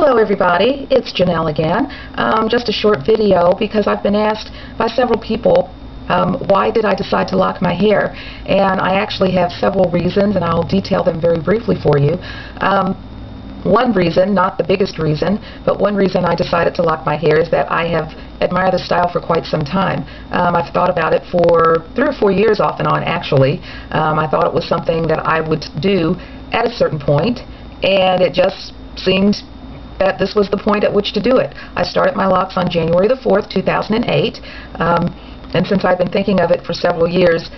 Hello everybody, it's Janelle again. Just a short video because I've been asked by several people why did I decide to lock my hair, and I actually have several reasons and I'll detail them very briefly for you. One reason, not the biggest reason, but one reason I decided to lock my hair is that I have admired the style for quite some time. I've thought about it for 3 or 4 years off and on actually. I thought it was something that I would do at a certain point, and it just seemed that this was the point at which to do it. I started my locks on January the 4th, 2008, and since I've been thinking of it for several years,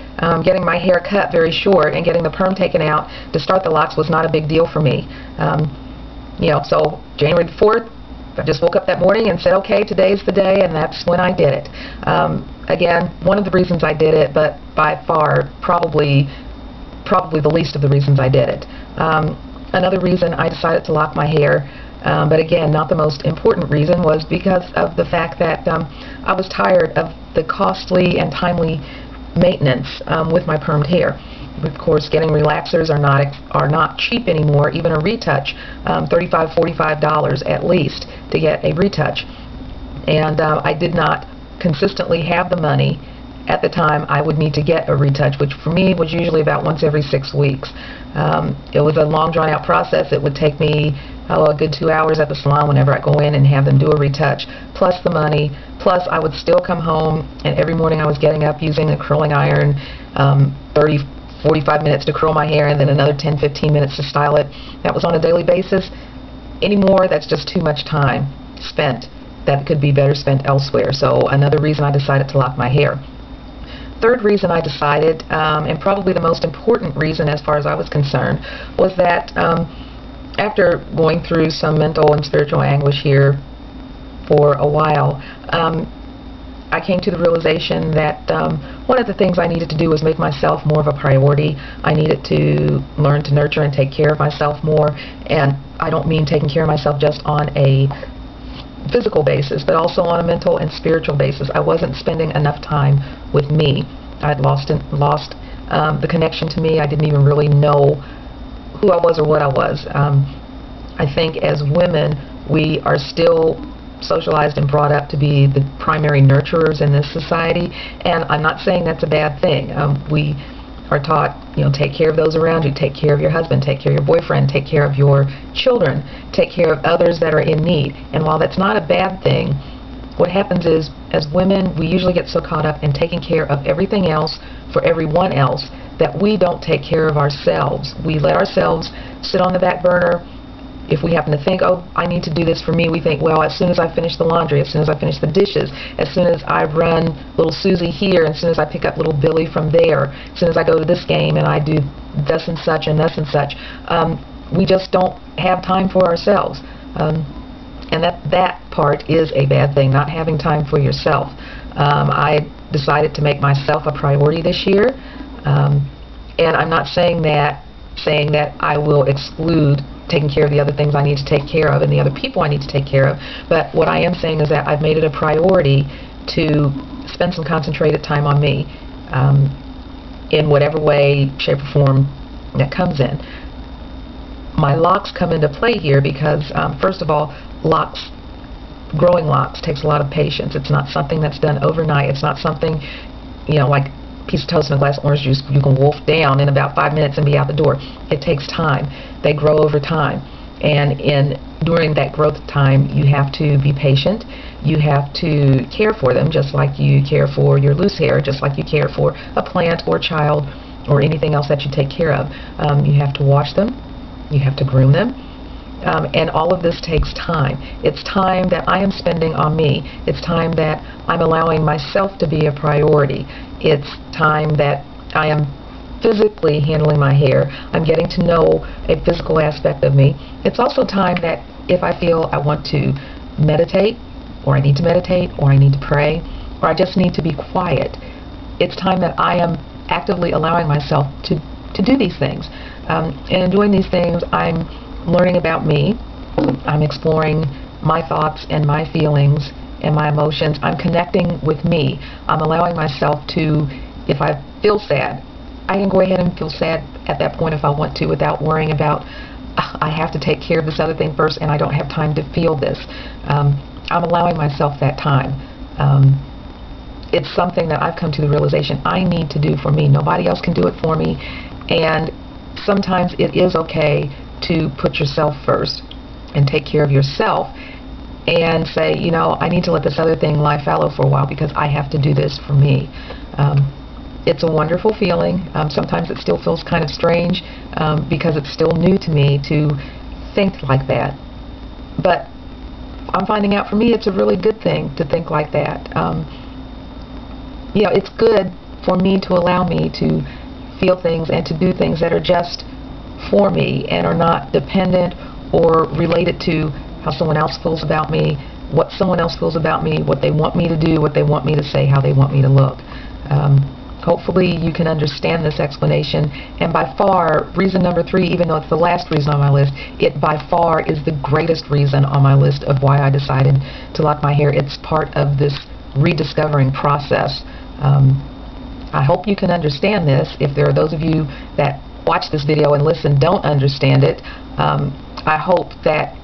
getting my hair cut very short and getting the perm taken out to start the locks was not a big deal for me. So January the 4th, I just woke up that morning and said, okay, today's the day, and that's when I did it. Again, one of the reasons I did it, but by far probably the least of the reasons I did it. Another reason I decided to lock my hair, but again, not the most important reason, was because of the fact that I was tired of the costly and timely maintenance with my permed hair. Of course, getting relaxers are not cheap anymore. Even a retouch, $35, $45 at least to get a retouch. And I did not consistently have the money at the time I would need to get a retouch, which for me was usually about once every 6 weeks. It was a long drawn out process. It would take me a good 2 hours at the salon whenever I go in and have them do a retouch, plus the money, plus I would still come home and every morning I was getting up using a curling iron, 45 minutes to curl my hair and then another 10-15 minutes to style it. That was on a daily basis. Anymore, that's just too much time spent that could be better spent elsewhere. So another reason I decided to lock my hair. Third reason I decided, and probably the most important reason as far as I was concerned, was that after going through some mental and spiritual anguish here for a while, I came to the realization that one of the things I needed to do was make myself more of a priority. I needed to learn to nurture and take care of myself more, and I don't mean taking care of myself just on a physical basis, but also on a mental and spiritual basis. I wasn't spending enough time with me. I'd lost the connection to me. I didn't even really know who I was or what I was. I think as women, we are still socialized and brought up to be the primary nurturers in this society, and I'm not saying that's a bad thing. We are taught, take care of those around you, take care of your husband, take care of your boyfriend, take care of your children, take care of others that are in need. And while that's not a bad thing, what happens is, as women, we usually get so caught up in taking care of everything else for everyone else that we don't take care of ourselves. We let ourselves sit on the back burner. If we happen to think, oh, I need to do this for me, we think, well, as soon as I finish the laundry, as soon as I finish the dishes, as soon as I run little Susie here, as soon as I pick up little Billy from there, as soon as I go to this game and I do thus and such and thus and such, we just don't have time for ourselves. And that part is a bad thing, not having time for yourself. I decided to make myself a priority this year, and I'm not saying that I will exclude taking care of the other things I need to take care of and the other people I need to take care of, but what I am saying is that I've made it a priority to spend some concentrated time on me in whatever way, shape, or form that comes in. My locks come into play here because, first of all, growing locks takes a lot of patience. It's not something that's done overnight. It's not something, like a piece of toast and a glass of orange juice you can wolf down in about 5 minutes and be out the door. It takes time. They grow over time, and during that growth time you have to be patient. You have to care for them just like you care for your loose hair, just like you care for a plant or a child or anything else that you take care of. You have to wash them, you have to groom them, and all of this takes time. It's time that I am spending on me. It's time that I'm allowing myself to be a priority. It's time that I am physically handling my hair. I'm getting to know a physical aspect of me. It's also time that if I feel I want to meditate, or I need to meditate, or I need to pray, or I just need to be quiet, it's time that I am actively allowing myself to do these things. And in doing these things, I'm learning about me. I'm exploring my thoughts and my feelings and my emotions. I'm connecting with me. I'm allowing myself to, if I feel sad, I can go ahead and feel sad at that point if I want to, without worrying about I have to take care of this other thing first, and I don't have time to feel this. I'm allowing myself that time. It's something that I've come to the realization I need to do for me. Nobody else can do it for me, and sometimes it is okay to put yourself first and take care of yourself and say, you know, I need to let this other thing lie fallow for a while because I have to do this for me. It's a wonderful feeling. Sometimes it still feels kind of strange because it's still new to me to think like that. But I'm finding out for me it's a really good thing to think like that. You know, it's good for me to allow me to feel things and to do things that are just for me and are not dependent or related to how someone else feels about me, what someone else feels about me, what they want me to do, what they want me to say, how they want me to look. Hopefully you can understand this explanation, and by far, reason number 3, even though it's the last reason on my list, it by far is the greatest reason on my list of why I decided to lock my hair. It's part of this rediscovering process. I hope you can understand this. If there are those of you that watch this video and listen don't understand it, I hope that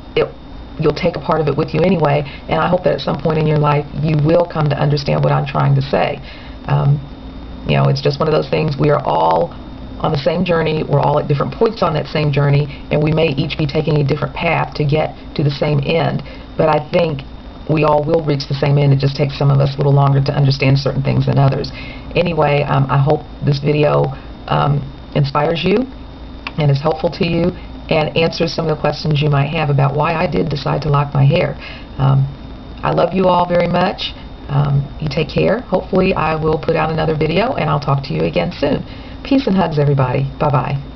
you'll take a part of it with you anyway, and I hope that at some point in your life you will come to understand what I'm trying to say. You know, it's just one of those things. We are all on the same journey. We're all at different points on that same journey, and we may each be taking a different path to get to the same end. But I think we all will reach the same end. It just takes some of us a little longer to understand certain things than others. Anyway, I hope this video inspires you and is helpful to you and answers some of the questions you might have about why I did decide to lock my hair. I love you all very much. You take care. Hopefully I will put out another video, and I'll talk to you again soon. Peace and hugs, everybody. Bye-bye.